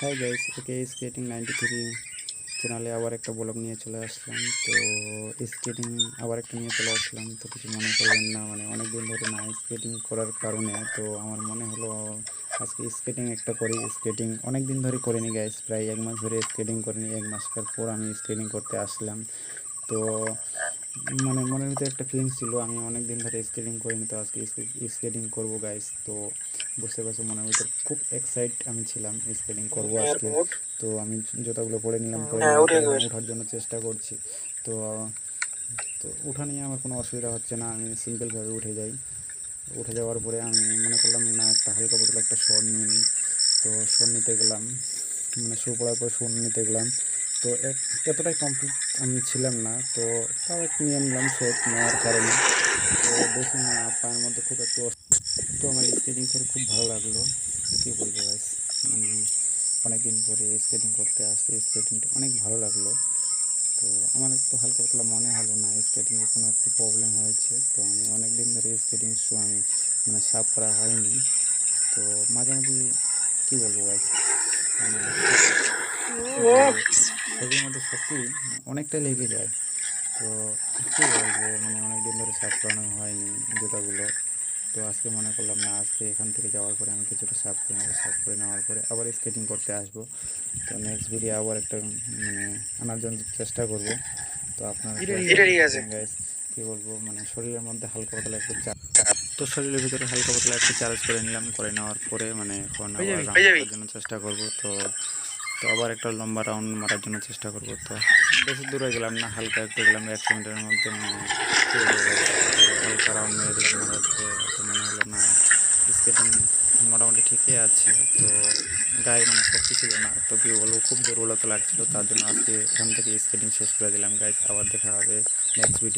Hi guys, একে skating 93 চ্যানেলে আবার একটা ব্লগ নিয়ে চলে আসলাম। তো স্কেটিং আবার একটা নিয়ে চলে আসলাম, তো কিছু মনে করবেন না। মানে অনেক দিন ধরে না স্কেটিং করার কারণে তো আমার মনে হলো আজকে স্কেটিং একটা করি। স্কেটিং অনেক দিন ধরে করিনি গাইস, প্রায় 1 মাস ধরে স্কেটিং করিনি। 1 মাসের পর আমি স্কেটিং করতে আসলাম। তো মানে মনের ভিতরে একটা ফিলিংস ছিল, আমি অনেক দিন ধরে স্কেটিং করিনি, তো আজকে স্কেটিং করবো গাইস। তো বুঝতে পারছো, মনের ভিতরে খুব এক্সাইট আমি ছিলাম, স্কেটিং করবো আজকে। তো আমি জুতাগুলো পরে নিলাম, পরে নেওয়ার পরে এখন ওঠার জন্য চেষ্টা করছি। তো তো ওঠা নিয়ে আমার কোনো অসুবিধা হচ্ছে না, আমি সিম্পলভাবে উঠে যাই। উঠে যাওয়ার পরে আমি মনে করলাম না একটা হালকা পাতলা একটা শট নিয়ে নিই। তো শট নিতে গেলাম, মানে শু পড়ার পর শু নিতে গেলাম। তো এতটাই কমপ্লিট আমি ছিলাম না, তো তাও একটু নিয়ে নিলাম শট নেওয়ার কারণে। তো দেখি না পায়ের মধ্যে খুব একটু তো আমার স্কেটিং করে খুব ভালো লাগলো। কী বলবো গাইস, মানে অনেক দিন পরে স্কেটিং করতে আসছি, স্কেটিংটা অনেক ভালো লাগলো। তো আমার একটু হালকা পাতলা মনে হলো না স্কেটিংয়ে কোনো একটু প্রবলেম হয়েছে। তো আমি অনেক দিন ধরে স্কেটিং শু আমি মানে সাফ করা হয়নি। তো মাঝে মাঝে কী বলবো গাইস, মানে শরীরের মধ্যে শক্তি অনেকটা লেগে যায়। তো কী বলবো, মানে অনেক দিন ধরে সাফ করানো হয়নি জুতাগুলো। তো আজকে মনে করলাম না, আজকে এখান থেকে যাওয়ার পরে আমি কিছুটা সাফ করে নেবো। সাফ করে নেওয়ার পরে আবার স্কেটিং করতে আসবো। তো নেক্সট ভিডিও আবার একটা মানে আনার জন্য চেষ্টা করব। তো আপনার গাইস কী বলবো, মানে শরীরের মধ্যে হালকা পাতলা একটু চাপ, তো শরীরের ভিতরে হালকা পাতলা একটু চার্জ করে নিলাম। করে নেওয়ার পরে মানে এখন আবার রাউন্ড করার জন্য চেষ্টা করব। তো তো আবার একটা লম্বা রাউন্ড মারার জন্য চেষ্টা করব। তো বেশি দূরে গেলাম না, হালকা একটু গেলাম 100 মিটারের মধ্যে, মানে কী বলবো guys, তো হালকা রাউন্ড মেরে দিলাম। মারার পরে তো মনে হলো না স্কেটিং মোটামুটি ঠিকই আছে। তো গায়ে মানে শক্তি ছিল না, তো কী বলবো, খুব দুর্বলতা লাগছিলো। তার জন্য আজকে এখান থেকে স্কেটিং শেষ করে দিলাম গাইস। আবার দেখা হবে নেক্সট ভিডিও।